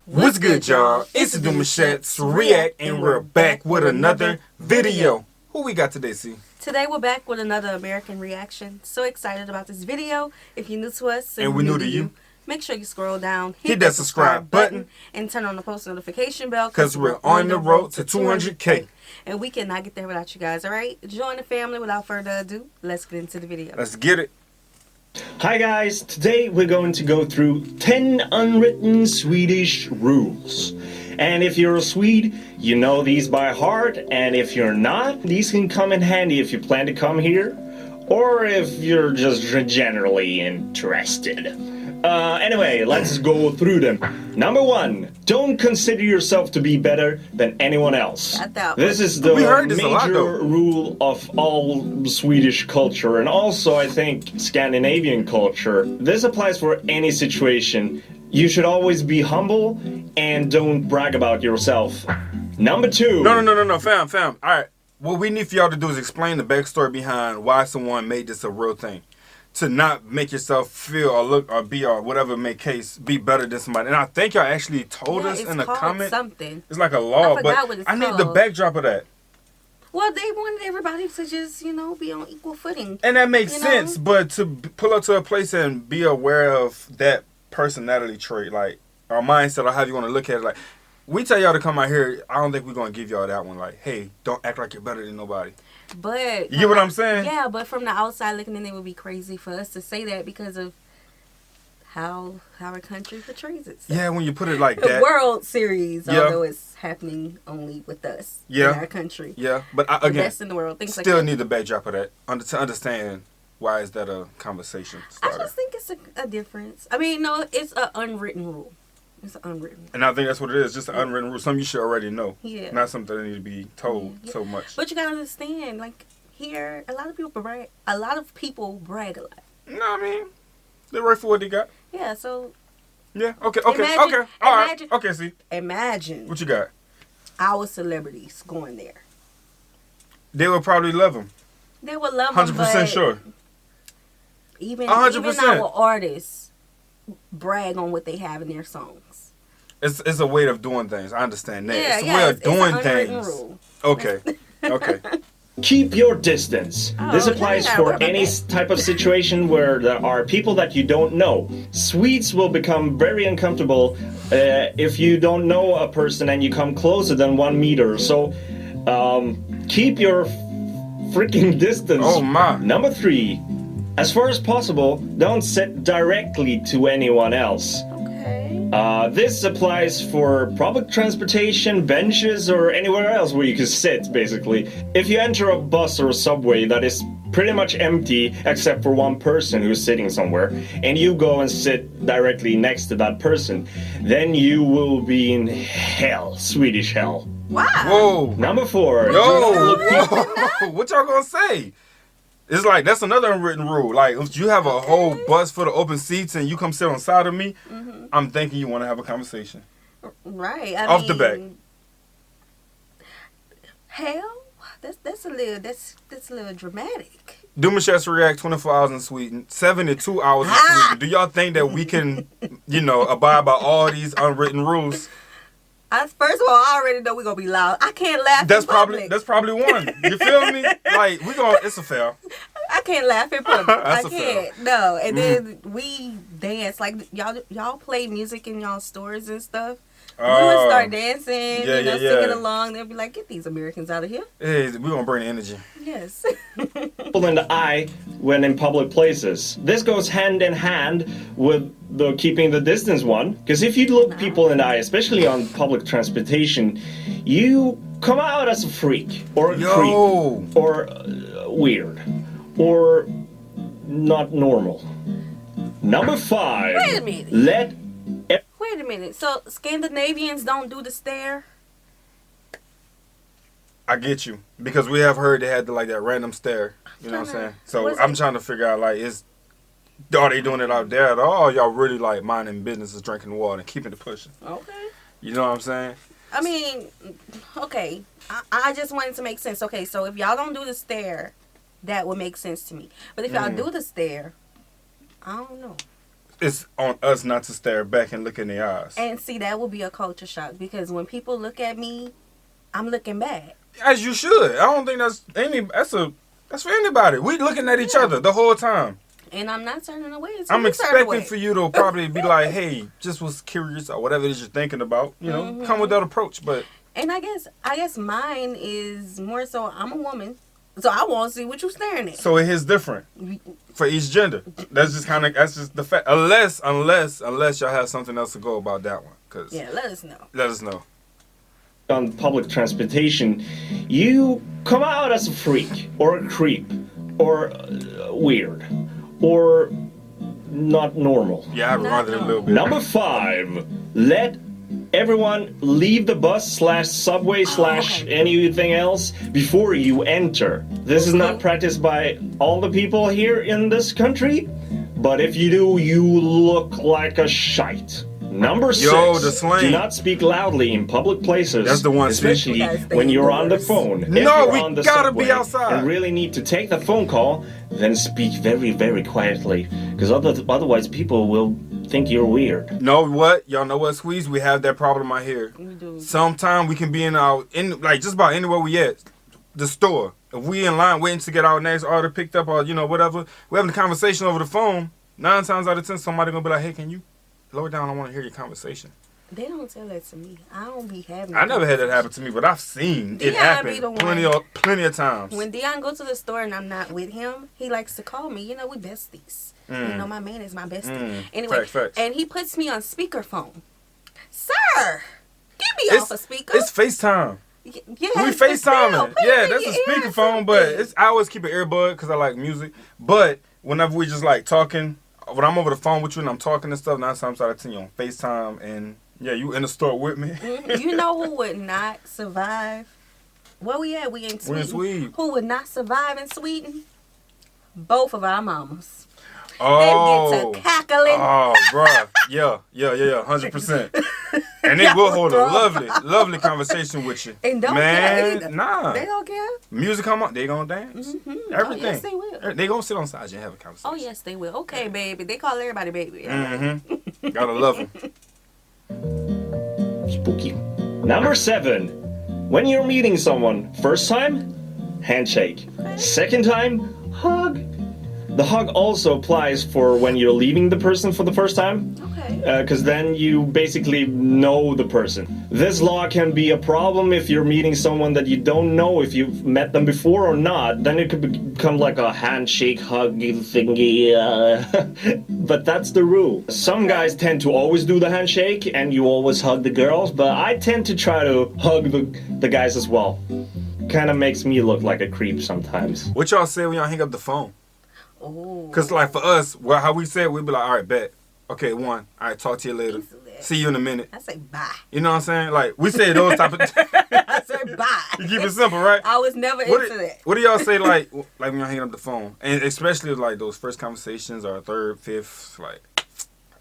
What's good, y'all? It's the Demouchets REACT, and we're back with another video. Who we got today, C? Today we're back with another American reaction. So excited about this video. If you're new to us and we're new to you, make sure you scroll down, hit that subscribe button, and turn on the post notification bell because we're on the road to 200K. And we cannot get there without you guys, alright? Join the family. Without further ado, let's get into the video. Let's get it. Hi guys, today we're going to go through 10 unwritten Swedish rules. And if you're a Swede, you know these by heart, and if you're not, these can come in handy if you plan to come here, or if you're just generally interested. Anyway, let's go through them. Number 1, don't consider yourself to be better than anyone else. This is the major rule of all Swedish culture, and also I think Scandinavian culture. This applies for any situation. You should always be humble and don't brag about yourself. Number 2. No, fam. Alright, what we need for y'all to do is explain the backstory behind why someone made this a real thing. To not make yourself feel or look or be or whatever may case be better than somebody. And I think y'all actually told us in the comment. Something. It's like a law, but I need the backdrop of that. Well, they wanted everybody to just, be on equal footing. And that makes sense, but to pull up to a place and be aware of that personality trait, like, our mindset, or how you want to look at it, like, we tell y'all to come out here, I don't think we're going to give y'all that one, like, hey, don't act like you're better than nobody. But you get what I'm saying? Yeah, but from the outside looking in, it would be crazy for us to say that because of how our country portrays itself. Yeah, when you put it like that. The World Series, although it's happening only with us in our country. Yeah, but again, the best in the world. Things still like need the backdrop of that to understand why is that a conversation starter. I just think it's a difference. I mean, no, it's an unwritten rule. It's an unwritten rule. And I think that's what it is, just an unwritten rule. Something you should already know. Yeah. Not something that need to be told so much. But you gotta understand, like, here, a lot of people brag a lot. You know what I mean? They're right for what they got. Yeah, so. Yeah, okay. All right. Okay, see. Imagine. What you got? Our celebrities going there. They would probably love them. They would love them, 100% sure. Even our artists brag on what they have in their songs. It's a way of doing things. I understand that. Yeah, it's a way of doing things. Rule. Okay. Okay. Keep your distance. This applies for any type of situation where there are people that you don't know. Swedes will become very uncomfortable if you don't know a person and you come closer than 1 meter. So keep your freaking distance. Oh my. Number 3, as far as possible, don't sit directly to anyone else. This applies for public transportation, benches, or anywhere else where you can sit, basically. If you enter a bus or a subway that is pretty much empty except for one person who's sitting somewhere, and you go and sit directly next to that person, then you will be in hell, Swedish hell. Wow. Whoa. Number 4. Whoa. What y'all gonna say? It's like, that's another unwritten rule. Like, if you have a whole bus full of open seats and you come sit on the side of me, I'm thinking you want to have a conversation. Right. Off the back. Hell, that's a little dramatic. Demouchets REACT 24 hours in Sweden, 72 hours in Sweden. Do y'all think that we can, abide by all these unwritten rules? First of all, I already know we're gonna be loud. I can't laugh. That's probably one. You feel me? Like, it's a fail. I can't laugh in public. I can't. Fail. No. And then we dance, like y'all play music in y'all stores and stuff. We would start dancing, singing along. They'll be like, "Get these Americans out of here." Hey, we're gonna bring the energy. Yes. People in the eye when in public places. This goes hand in hand with the keeping the distance one. Because if you look people in the eye, especially on public transportation, you come out as a freak or a creep or weird or not normal. Number 5. Wait a minute. Wait a minute. So Scandinavians don't do the stare? I get you, because we have heard they had that random stare. You know what I'm saying? So I'm trying to figure out, like, are they doing it out there at all? Or y'all really like minding business, drinking water, and keeping it pushing? Okay. You know what I'm saying? I mean, okay. I just wanted to make sense. Okay, so if y'all don't do the stare, that would make sense to me. But if y'all do the stare, I don't know. it's on us not to stare back and look in their eyes. And see, that would be a culture shock because when people look at me, I'm looking back. As you should. I don't think that's for anybody. We looking at each other the whole time. And I'm not turning away. I'm expecting for you to probably be like, hey, just was curious or whatever it is you're thinking about. You know, come with that approach. But and I guess mine is more so I'm a woman. So I want to see what you staring at. So it is different for each gender. That's just the fact. Unless y'all have something else to go about that one. Cause yeah, let us know. Let us know. On public transportation, you come out as a freak or a creep or weird or not normal. Yeah, I'd rather a little bit. Number 5, let everyone leave the bus / subway / anything else before you enter. This is not practiced by all the people here in this country, but if you do, you look like a shite. Number 6, the slang. Do not speak loudly in public places. That's the one. Especially when you're on the phone. No, if we you're on the gotta subway be outside. and really need to take the phone call, then speak very, very quietly. Because otherwise people will think you're weird. Know what? Y'all know what, Squeeze? We have that problem out here. We do. Sometimes we can be in just about anywhere we at. The store. If we in line waiting to get our next order picked up or, whatever, we're having a conversation over the phone. 9 times out of 10, somebody gonna be like, hey, can you lower down? I want to hear your conversation. They don't tell that to me. I don't be having. I never had that happen to me, but I've seen it happen plenty of times. When Dion go to the store and I'm not with him, he likes to call me. We besties. My man is my bestie. Anyway, facts. And he puts me on speakerphone. Sir, get me off a speaker. It's FaceTime. Yeah, we FaceTiming. Yeah, that's a speakerphone, but I always keep an earbud because I like music. But whenever we just like talking, when I'm over the phone with you and I'm talking and stuff, 9 times out of 10 you on FaceTime and yeah, you in the store with me. You know who would not survive? Where we at? We in Sweden. We in Sweden. Who would not survive in Sweden? Both of our mamas. Oh. They get to cackling. Oh, bruh. Yeah, 100%. And they will hold a lovely conversation with you. And don't care. either. Nah. They don't care. Music come on, they gonna dance. Everything. Oh, yes, they will. They gonna sit on side and have a conversation. Oh, yes, they will. Okay, baby. They call everybody baby. Gotta love them. Spooky. Number 7. When you're meeting someone, first time, handshake. Second time, hug. The hug also applies for when you're leaving the person for the first time. Okay. Because then you basically know the person. This law can be a problem if you're meeting someone that you don't know if you've met them before or not. Then it could become like a handshake, huggy thingy. But that's the rule. Some guys tend to always do the handshake and you always hug the girls, but I tend to try to hug the guys as well. Kind of makes me look like a creep sometimes. What y'all say when y'all hang up the phone? Oh. Because like for us, how we say it, we'd be like, all right, bet. Okay, 1. All right, talk to you later. See you in a minute. I say bye. You know what I'm saying? Like, we say those type of... I say bye. You keep it simple, right? I was never into that. What do y'all say, like when y'all hanging up the phone? And especially, like, those first conversations or 3rd, 5th, like,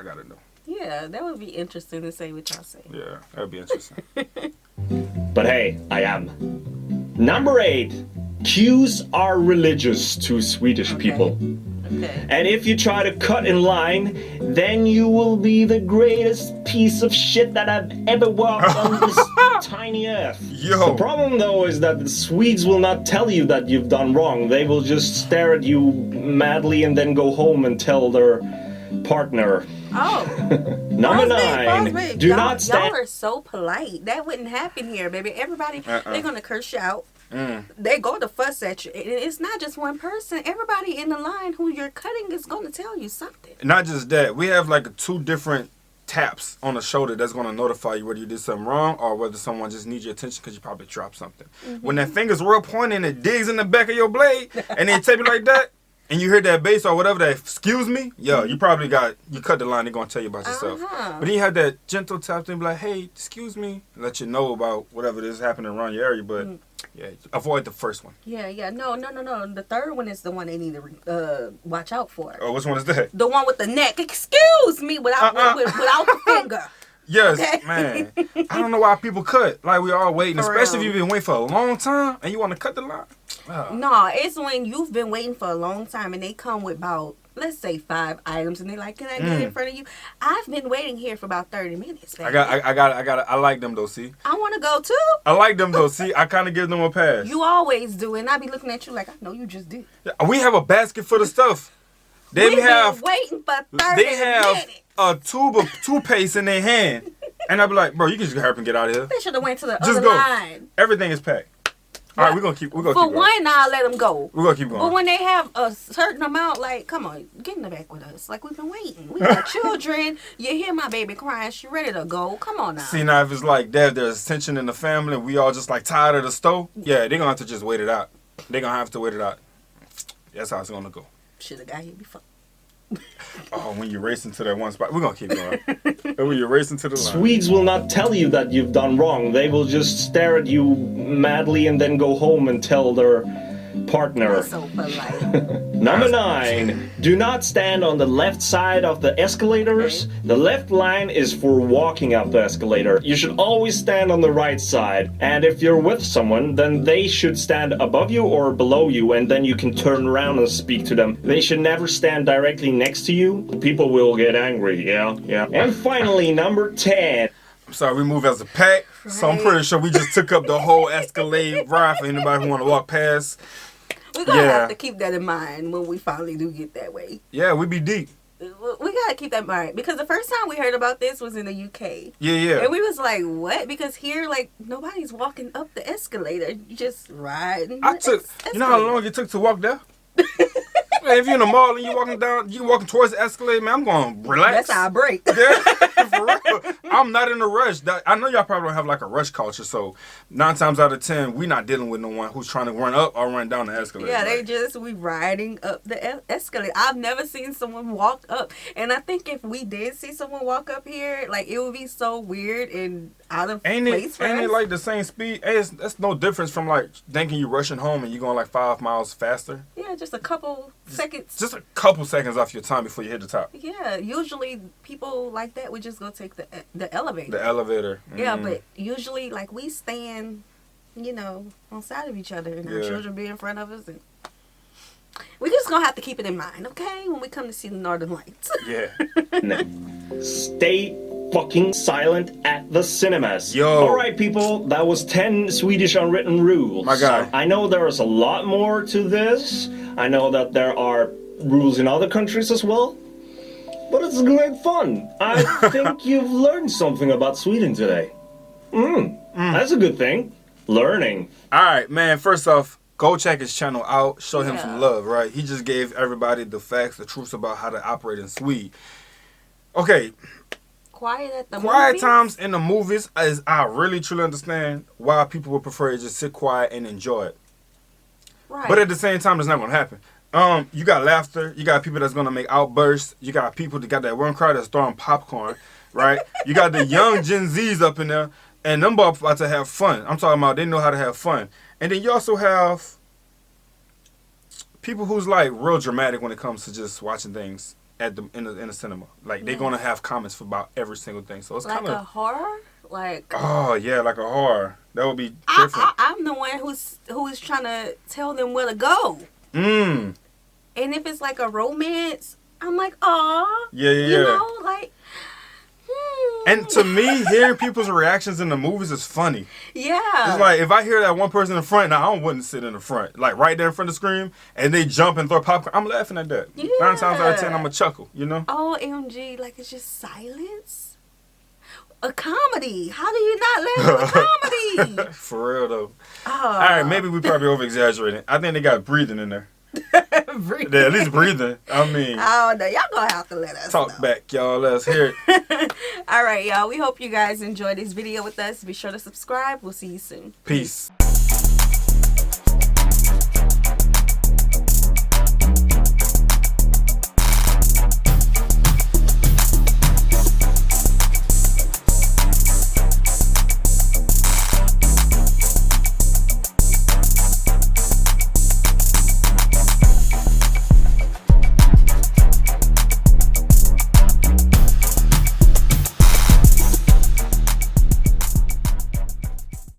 I gotta know. Yeah, that would be interesting to say what y'all say. Yeah, that would be interesting. But hey, I am. Number 8. Cues are religious to Swedish people. Okay. And if you try to cut in line, then you will be the greatest piece of shit that I've ever walked on this tiny earth. Yo. The problem though is that the Swedes will not tell you that you've done wrong. They will just stare at you madly and then go home and tell their partner. Oh. Number 9. Do not stand. Y'all are so polite. That wouldn't happen here, baby. Everybody, they're going to curse you out. They go to fuss at you. And it's not just one person. Everybody in the line who you're cutting is going to tell you something. Not just that. We have like 2 different taps on the shoulder that's going to notify you whether you did something wrong or whether someone just needs your attention because you probably dropped something. When that finger's real pointing and it digs in the back of your blade and they tape it like that, and you hear that bass or whatever, that excuse me, you probably you cut the line, they're going to tell you about yourself. But then you have that gentle tap thing, be like, hey, excuse me, let you know about whatever is happening around your area. But yeah, avoid the first one. Yeah. No. The 3rd one is the one they need to watch out for. Oh, which one is that? The one with the neck. Excuse me, without the finger. Yes, Okay. man. I don't know why people cut. Like, we all waiting, For especially real. if you've been waiting for a long time and you want to cut the line. No, it's when you've been waiting for a long time and they come with about let's say 5 items, and they're like, "Can I get it in front of you?" I've been waiting here for about 30 minutes. Baby. I like them though. See, I want to go too. I like them though. See, I kind of give them a pass. You always do, and I be looking at you like I know you just did. We have a basket full of stuff. We've been waiting for 30 minutes. A tube of toothpaste in their hand, and I be like, bro, you can just hurry up and get out of here. They should have went to the Just other go. line. Everything is packed. All right, we're gonna keep. For one, I'll let them go. We're gonna keep going. But when they have a certain amount, like, come on, get in the back with us. Like, we've been waiting. We got children. You hear my baby crying. She ready to go. Come on now. See, now if it's like that, there's tension in the family. We all just like tired of the stove. Yeah, they're gonna have to just wait it out. They're gonna have to wait it out. That's how it's gonna go. Should have got here before. Oh, when you're racing to that one spot, we're gonna keep going. When you're racing to the line. Swedes will not tell you that you've done wrong. They will just stare at you madly and then go home and tell their partner. That's so polite. Number 9. Do not stand on the left side of the escalators. Okay. The left line is for walking up the escalator. You should always stand on the right side. And if you're with someone, then they should stand above you or below you, and then you can turn around and speak to them. They should never stand directly next to you. People will get angry, yeah. And finally, number 10. I'm sorry, we move as a pack, so I'm pretty sure we just took up the whole Escalade ride for anybody who want to walk past. We're going to have to keep that in mind when we finally do get that way. Yeah, we be deep. We got to keep that in mind. Because the first time we heard about this was in the UK. Yeah. And we was like, what? Because here, like, nobody's walking up the escalator. You just riding. You know how long it took to walk there? Man, if you're in the mall and you walking towards the escalator, man, I'm going to relax. That's our break. Yeah, for real. I'm not in a rush. I know y'all probably don't have like a rush culture, so 9 times out of 10, we not dealing with no one who's trying to run up or run down the escalator. Yeah, we riding up the escalator. I've never seen someone walk up. And I think if we did see someone walk up here, like, it would be so weird and out of place for us. Ain't it like the same speed? That's no difference from like thinking you're rushing home and you're going like 5 miles faster. Yeah, just a couple seconds. Just a couple seconds off your time before you hit the top. Yeah, usually people like that would just go take the elevator. The elevator. Yeah, but usually, like, we stand, on side of each other, and our children be in front of us, and we're just gonna have to keep it in mind, okay, when we come to see the Northern Lights. Yeah. Stay fucking silent at the cinemas. Yo. Alright, people, that was 10 Swedish Unwritten Rules. My guy. I know there's a lot more to this. I know that there are rules in other countries as well. But it's great fun. I think you've learned something about Sweden today. That's a good thing. Learning. Alright, man, first off, go check his channel out. Show him some love, right? He just gave everybody the facts, the truths about how to operate in Sweden. Okay. Quiet times in the movies is I really truly understand why people would prefer to just sit quiet and enjoy it. Right. But at the same time, it's not gonna happen. You got laughter, you got people that's gonna make outbursts, you got people that got that one crowd that's throwing popcorn, right? You got the young Gen Zs up in there, and them about to have fun. I'm talking about they know how to have fun. And then you also have people who's like real dramatic when it comes to just watching things in the cinema. Like they're gonna have comments for about every single thing. So it's like kind of a horror, like oh yeah, like a horror. That would be different. I'm the one who's trying to tell them where to go. And if it's like a romance, I'm like, aw. Yeah. You know, like. And to me, hearing people's reactions in the movies is funny. Yeah. It's like, if I hear that one person in the front, now I wouldn't sit in the front. Like, right there in front of the screen, and they jump and throw popcorn, I'm laughing at that. Yeah. 9 times out of 10, I'm a chuckle, you know? OMG, like, it's just silence? A comedy. How do you not laugh at a comedy? For real, though. All right, maybe we probably over-exaggerating. I think they got breathing in there. Breathing. Yeah, at least breathing. I mean. Oh, no. Y'all gonna have to let us talk know. back, y'all. Let's hear it. All right, y'all. We hope you guys enjoyed this video with us. Be sure to subscribe. We'll see you soon. Peace.